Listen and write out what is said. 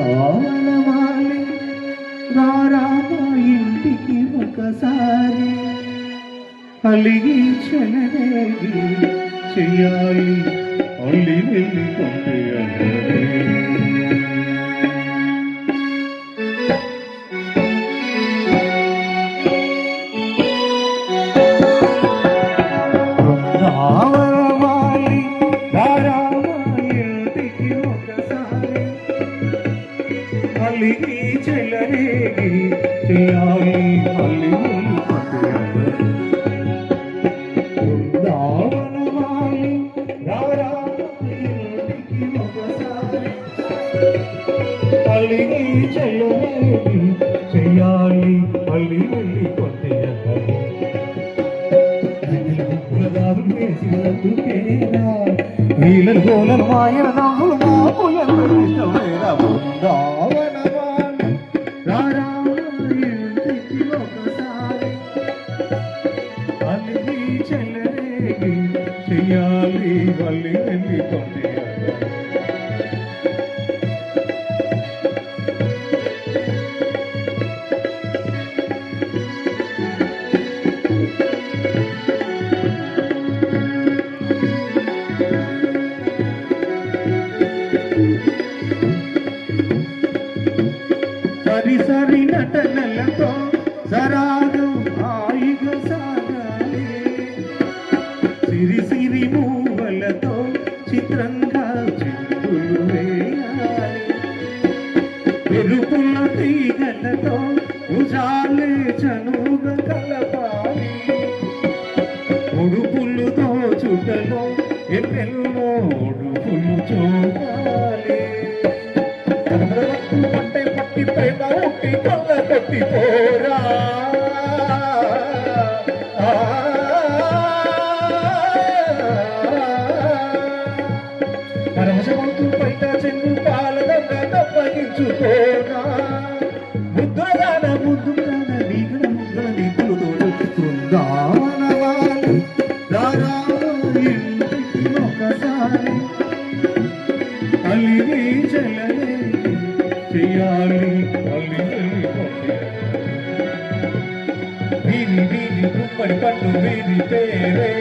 బృందావనమాలి రారామ ఇంటికి ఒకసారి అలిగి చెలరేగి చెయ్యాలి అల్లి వెళ్ళి పంపేయాలి. అలిగి చెలరేగి చేయాలి అల్లి బృందావనమాలి రారాకి ఒకసారి అలిగి చెలరేగి చేయాలి అల్లి వెళ్ళి నీళ్ళను గోలను మాయన నవ్వులు మాకు ఎంత ఇష్టమేరా బృందావనమాలి ఇంటికి ఒకసారి అలిగి చెలరేగి చెయ్యాలి మళ్ళీ వెళ్ళి సరి సరి నటనలతో సరాదు హాయిగా సాగాలి, సిరి సిరి మూవలతో చిత్రంగా చిందులు వేయాలి, మెరుపుల తీగలతో భుజాలే చనువుగా కలపాలి, ఉడుపులు దోచుటలో ఎన్నెన్నో ఉడుపులు చూడాలి, పట్టే పట్టి ప్రేమ ఉట్టి కొల్ల కొట్టి పోరా పరమశమంతు పైట చెంగు పాలదంగా తప్పగించుకోరా ముద్దుగాన ముద్దుగాన నీగడ ముద్దుల నీపులు తోడు బృందావనమాలి ఇంటికి ఒకసారి అలిగి చెలరేగి చెయ్యాలి అల్లి వీరి వీరి గుమ్మడి పట్టు వీరి పేరే